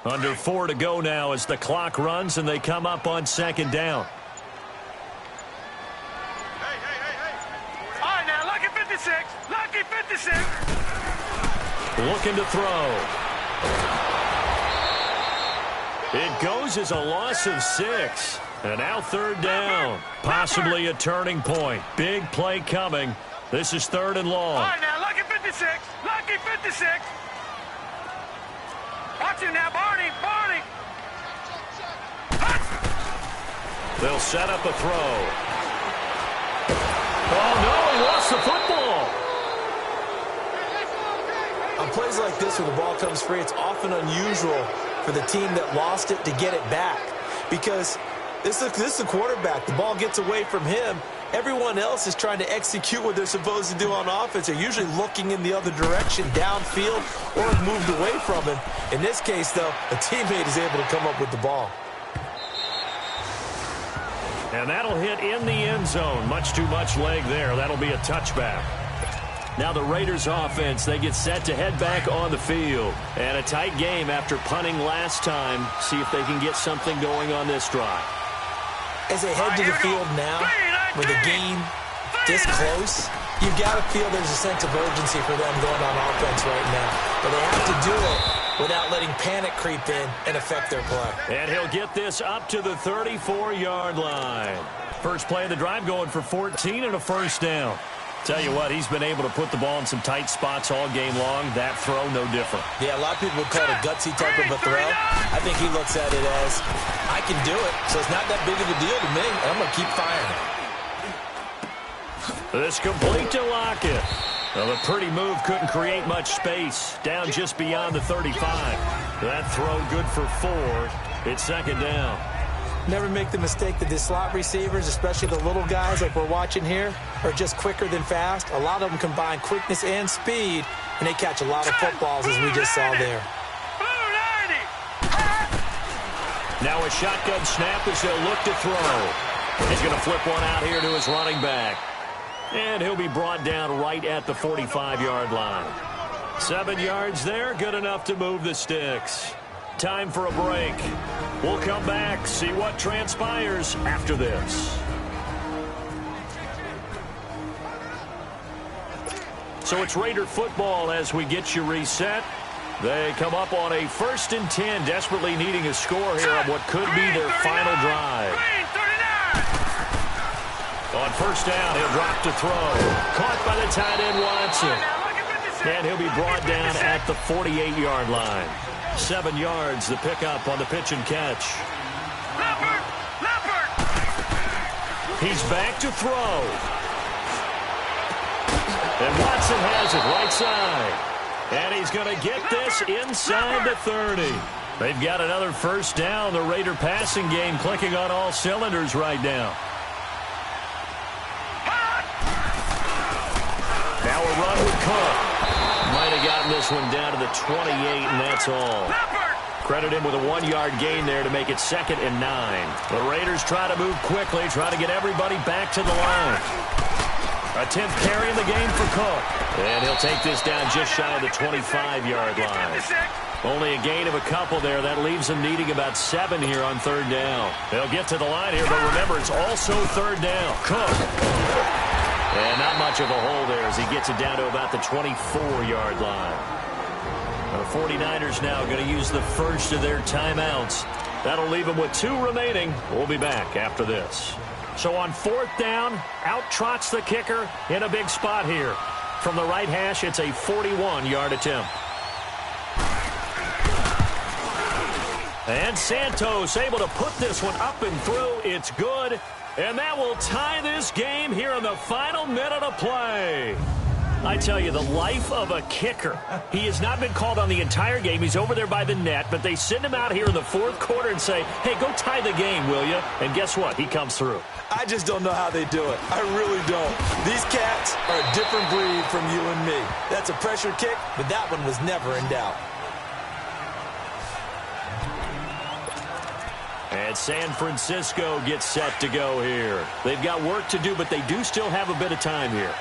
Under 4 to go now as the clock runs and they come up on 2nd down. All right, now, lucky 56. Lucky 56. Looking to throw. It goes as a loss of 6. And now 3rd down. Possibly a turning point. Big play coming. This is 3rd and long. All right, now, lucky 56. Lucky 56. Watch him now, Barney. Barney. They'll set up a throw. Oh, no, he lost the football. On plays like this where the ball comes free, it's often unusual for the team that lost it to get it back. Because this is the quarterback. The ball gets away from him. Everyone else is trying to execute what they're supposed to do on offense. They're usually looking in the other direction, downfield, or have moved away from him. In this case, though, a teammate is able to come up with the ball. And that'll hit in the end zone. Much too much leg there. That'll be a touchback. Now the Raiders offense, they get set to head back on the field. And a tight game after punting last time. See if they can get something going on this drive. As they head to the field now, with the game this close, you've got to feel there's a sense of urgency for them going on offense right now. But they have to do it without letting panic creep in and affect their play. And he'll get this up to the 34-yard line. First play of the drive going for 14 and a first down. Tell you what, he's been able to put the ball in some tight spots all game long. That throw, no different. Yeah, a lot of people would call it a gutsy type of a throw. I think he looks at it as, I can do it, so it's not that big of a deal to me, and I'm going to keep firing. This complete to Lockett. Well, the pretty move couldn't create much space. Down just beyond the 35. That throw good for 4. It's second down. Never make the mistake that the slot receivers, especially the little guys like we're watching here, are just quicker than fast. A lot of them combine quickness and speed, and they catch a lot of footballs, as we just saw there. Now a shotgun snap as they'll look to throw. He's going to flip one out here to his running back. And he'll be brought down right at the 45-yard line. 7 yards there, good enough to move the sticks. Time for a break. We'll come back, see what transpires after this. So it's Raider football as we get you reset. They come up on a 1st and 10, desperately needing a score here on what could be their final drive. On first down, he'll drop to throw. Caught by the tight end, Watson. And he'll be brought down at the 48-yard line. 7 yards, the pickup on the pitch and catch. He's back to throw. And Watson has it right side. And he's going to get this inside the 30. They've got another first down. The Raider passing game clicking on all cylinders right now. Now a run with Cook. Might have gotten this one down to the 28, and that's all. Credit him with a 1-yard gain there to make it 2nd and 9. The Raiders try to move quickly, try to get everybody back to the line. A 10th carry in the game for Cook. And he'll take this down just shy of the 25-yard line. Only a gain of a couple there. That leaves them needing about 7 here on 3rd down. They'll get to the line here, but remember, it's also 3rd down. Cook. And not much of a hole there as he gets it down to about the 24-yard line. The 49ers now going to use the first of their timeouts. That'll leave them with 2 remaining. We'll be back after this. So on 4th down, out trots the kicker in a big spot here. From the right hash, it's a 41-yard attempt. And Santos able to put this one up and through. It's good. And that will tie this game here in the final minute of play. I tell you, the life of a kicker. He has not been called on the entire game. He's over there by the net, but they send him out here in the 4th quarter and say, hey, go tie the game, will you? And guess what? He comes through. I just don't know how they do it. I really don't. These cats are a different breed from you and me. That's a pressure kick, but that one was never in doubt. And San Francisco gets set to go here. They've got work to do, but they do still have a bit of time here.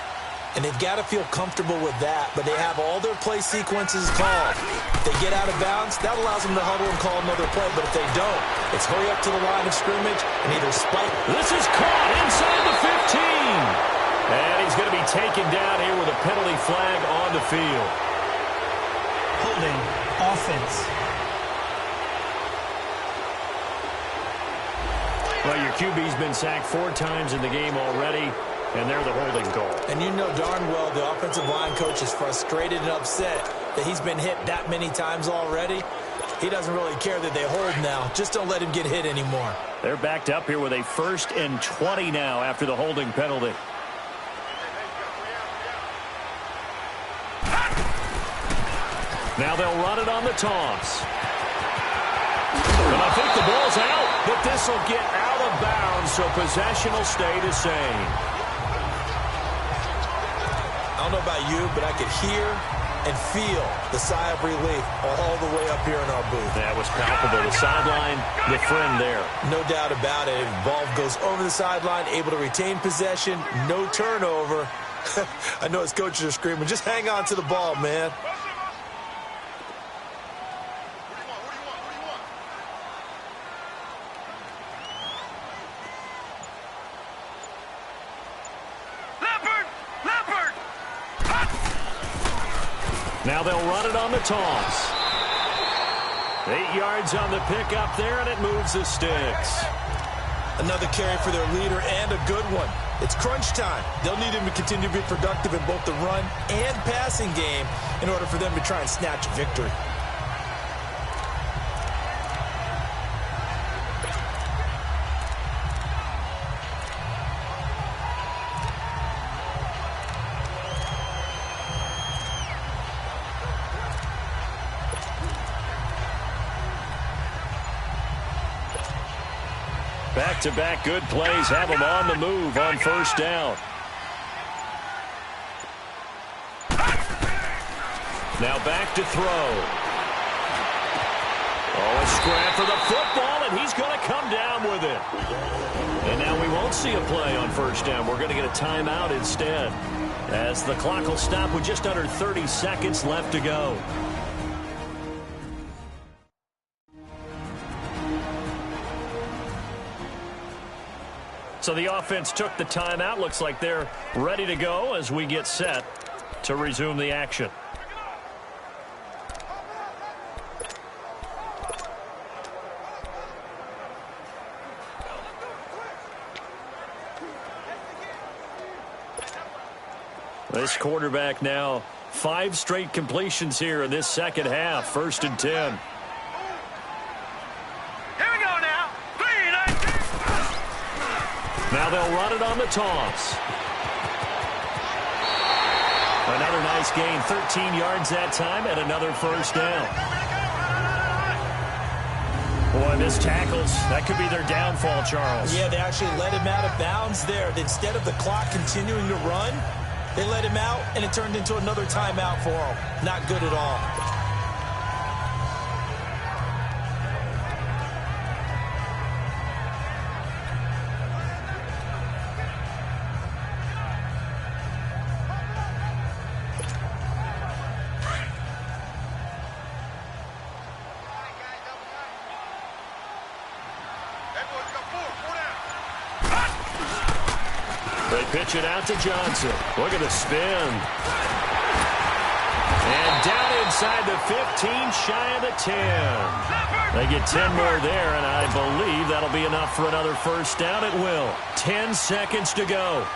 And they've got to feel comfortable with that, but they have all their play sequences called. If they get out of bounds, that allows them to huddle and call another play, but if they don't, it's hurry up to the line of scrimmage and either spike. This is caught inside the 15. And he's going to be taken down here with a penalty flag on the field. Holding offense. Well, your QB's been sacked 4 times in the game already, and they're the holding call. And you know darn well the offensive line coach is frustrated and upset that he's been hit that many times already. He doesn't really care that they hold now. Just don't let him get hit anymore. They're backed up here with a 1st and 20 now after the holding penalty. Now they'll run it on the toss. And I think the ball's out, but this will get out of bounds, so possession will stay the same. I don't know about you, but I could hear and feel the sigh of relief all the way up here in our booth. That was palpable. The sideline, the friend there. No doubt about it. Ball goes over the sideline, able to retain possession, no turnover. I know his coaches are screaming, just hang on to the ball, man. Now they'll run it on the toss. 8 yards on the pickup there, and it moves the sticks. Another carry for their leader, and a good one. It's crunch time. They'll need him to continue to be productive in both the run and passing game in order for them to try and snatch a victory. Back-to-back good plays have them on the move on first down. Now back to throw. Oh, a scrap for the football, and he's going to come down with it. And now we won't see a play on first down. We're going to get a timeout instead, as the clock will stop with just under 30 seconds left to go. So the offense took the timeout. Looks like they're ready to go as we get set to resume the action. This quarterback now 5 straight completions here in this second half. 1st and 10. Now they'll run it on the toss. Another nice gain, 13 yards that time, and another first down. Boy, missed tackles. That could be their downfall, Charles. Yeah, they actually let him out of bounds there. Instead of the clock continuing to run, they let him out, and it turned into another timeout for him. Not good at all. They pitch it out to Johnson. Look at the spin. And down inside the 15, shy of the 10. They get 10 more there, and I believe that'll be enough for another first down. It will. 10 seconds to go.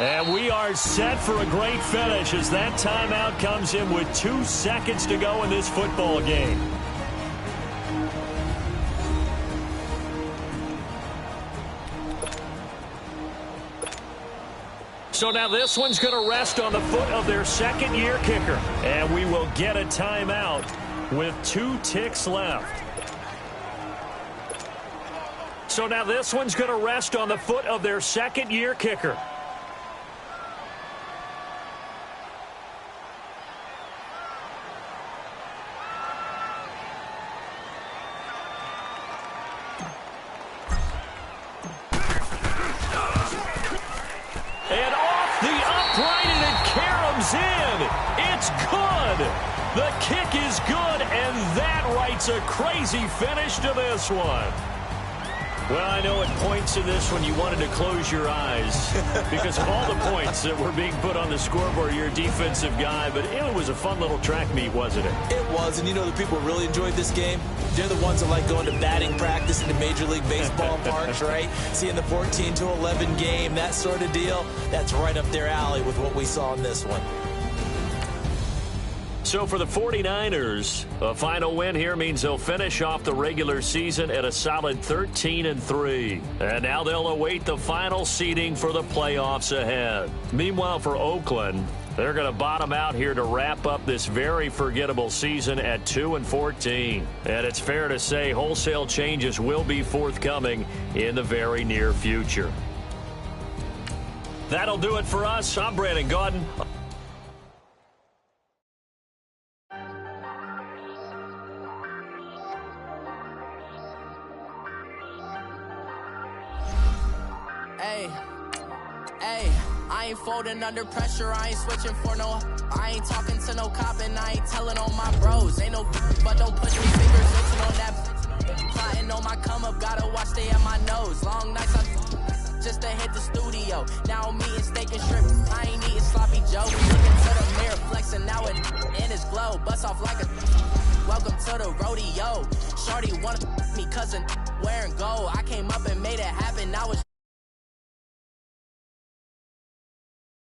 And we are set for a great finish as that timeout comes in with 2 seconds to go in this football game. So now this one's going to rest on the foot of their second-year kicker. And we will get a timeout with 2 ticks left. So now this one's going to rest on the foot of their second-year kicker. It's good. The kick is good, and that writes a crazy finish to this one. Well, I know at points in this one you wanted to close your eyes because of all the points that were being put on the scoreboard. You're a defensive guy, but it was a fun little track meet, wasn't it? It was, and you know the people who really enjoyed this game? They're the ones that like going to batting practice in the Major League Baseball parks, right? Seeing the 14-11 game, that sort of deal. That's right up their alley with what we saw in this one. So for the 49ers, a final win here means they'll finish off the regular season at a solid 13-3. And now they'll await the final seeding for the playoffs ahead. Meanwhile, for Oakland, they're going to bottom out here to wrap up this very forgettable season at 2-14. And it's fair to say wholesale changes will be forthcoming in the very near future. That'll do it for us. I'm Brandon Gaudin. Hey, I ain't folding under pressure, I ain't switching for no. I ain't talking to no cop and I ain't telling on my bros. Ain't no but don't push me fingers switching on that. Plotting on my come up, gotta watch stay at my nose. Long nights just to hit the studio. Now I'm eating steak and shrimp, I ain't eating sloppy Joe. Looking to the mirror, flexing now it in his glow. Bust off like a welcome to the rodeo. Shorty wanna me cousin wearing gold. I came up and made it happen, now it's